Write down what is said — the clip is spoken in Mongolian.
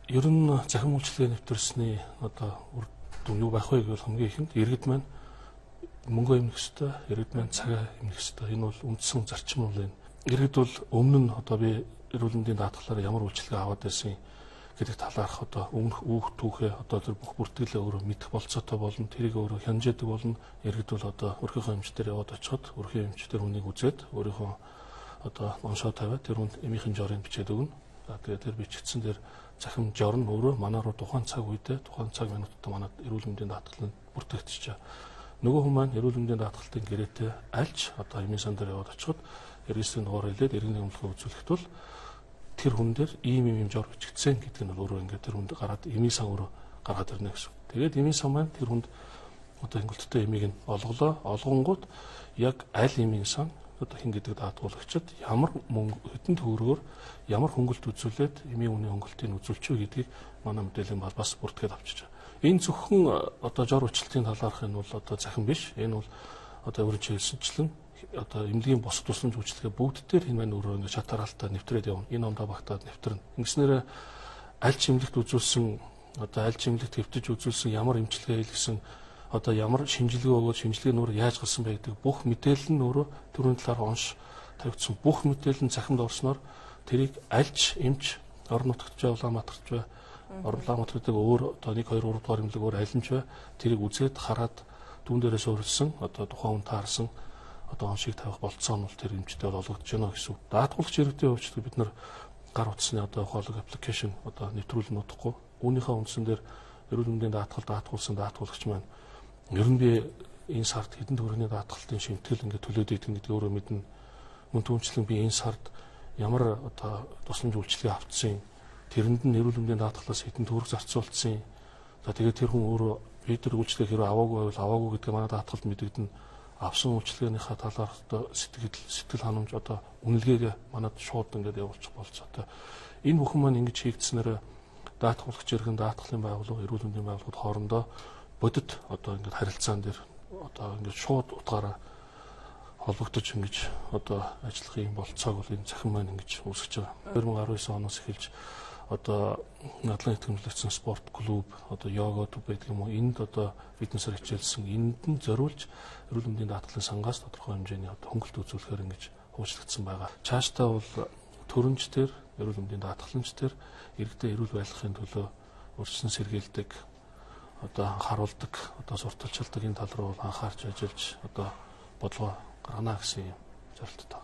Ер нь захин үйлчлэгээ нэвтрсний одоо үр дүн юу байх вэ гэвэл хамгийн ихэнд иргэд маань мөнгө эмнэх ёстой, иргэд маань цагаа эмнэх ёстой. Энэ бол үндсэн зарчим бол энэ. Иргэд бол өмнө нь одоо би эрүүл мэндийн даатгалаар ямар үйлчлэгээ аваад байсан гэдэг талаарх одоо өмнөх үүх түүхээ одоо тэр бүх бүртгэлээ өөрөө мэдэх болцоотой болно. Тэрийг өөрөө хянжаадаг болно. Иргэд бол одоо өрхөхийн эмчтэр яваад очиход өрхийн эмчтэр хүнийг үзээд өөрийнхөө одоо оншоо тавиад тэр хүнд эмийн жорыг бичээд өгнө. Тэгээд тэр бичигдсэн тэр захим жор нь өөрөө манай руу тухайн цаг үедээ тухайн цаг минутад манад эрүүл мэндийн даатгал нь бүртгэгдчихэж байгаа. Нөгөө хүн маань эрүүл мэндийн даатгалтын гэрээтэй альж одоо эмийн сан дээр яваад очиход эргэсийн дугаар хэлээд иргэний өмлөгөө үзүүлэхэд бол тэр хүн дээр ийм жор бичигдсэн гэдэг нь өөрөө ингээд тэр хүнд гараад эмийн сан өөрөө гаргаад ирнэ гэсэн. Тэгээд эмийн сан маань тэр хүнд одоо хөнгөлөлттэй эмийг нь олголоо. Олгонгууд яг аль эмийн сан одоо хин гэдэг даатгуулагчид ямар хэдэн төгрөгөөр ямар хөнгөлт үзүүлээд эмийн үний хөнгөлтийг үзүүлч үү гэдгийг манай мэдээллийн бас бүртгээд авчиж байгаа. Энэ зөвхөн одоо жор хүчлэлтийн талаарх энэ бол одоо захин биш. Энэ бол одоо өөрөөр хэлсэнчлэн одоо эмнэлгийн босод тусламж үйлчилгээ бүгд дээр энэ маань өөрөө ингэ шатараалтаа нэвтрээд явна. Энэ ондоо багтаад нэвтрэнэ. Ингэснээр аль ч эмнэлэгт үзүүлсэн одоо аль ч эмнэлэгт хэвтэж үзүүлсэн ямар эмчилгээ хийлгэсэн одоо ямар шинжилгээ өгөөд шинжилгээ нь яаж гарсан бэ гэдэг бүх мэдээлэл нь өөрөө түрүүний талаар онш тавигдсан бүх мэдээлэл нь захимд орсноор тэрийг альч эмч орон нутагт бай Улаанбаатарт бай Улаанбаатарт өөр одоо 1 2 3 дугаар эмнэлэг өөр аль нь ч бай тэрийг үзээд хараад түүн дээрээ суурилсан одоо тухайн хүн таарсан одоо оншийг тавих болцоо нь бол тэр эмчтэй олгогдож байна гэсэн үг. Даатгуулагч иргэдийн хувьд бид нар гар утасны одоо ухаалаг аппликейшн одоо нэвтрүүлэн удахгүй үүнийхээ үндсэн дээр эрүүл мэндийн даатгуулсан даатгуулагч маань ер нь би энэ сард хэдэн төгрөгийн даатгалтын шимтгэл ингээд төлөөд идэв гэдэг өөрөө мэднэ. Мөн түүнчлэн би энэ сард ямар одоо тусламж үйлчилгээ авцсан тэрэнд нь эрүүл мэндийн даатгалаас хэдэн төгрөг зарцуулсан. За тэгээд тэр хүн өөрөө би тэр үйлчилгээ хэрэг аваагүй байвал аваагүй гэдэг манай даатгалд мэдэгдэн авсан үйлчилгээнийхээ талаар одоо сэтгэл ханамж одоо үнэлгээгээ манад шууд ингээд явуулчих болцоотой. Энэ бүхэн маань ингэж хийгдснээр даатгуулагч иргэн даатгалын байгууллага эрүүл мэндийн байгууллагууд хоорондоо бодит одоо ингээд харилцаан дээр одоо ингээд шууд утгаараа холбогдож ингэж одоо ажиллах юм болцоог бол энэ захин маань ингэж үүсгэж байгаа. 2019 оноос эхэлж одоо надлан итгэмжлэгдсэн спорт клуб одоо йога төв байдаг юм уу энд одоо фитнесээр хичээлсэн энд нь зориулж эрүүл мэндийн даатгалын сангаас тодорхой хэмжээний одоо хөнгөлт үзүүлэхээр ингэж хуучлагдсан байгаа. Цаашдаа бол төрөнч төр эрүүл мэндийн даатгаламж төр иргэдэд эрүүл байхын төлөө урьдчилан сэргийлдэг одоо анхааруулдаг одоо сурталчилдаг энэ тал руу анхаарч ажиллаж одоо бодлого гаргана гэсэн юм зорилттой.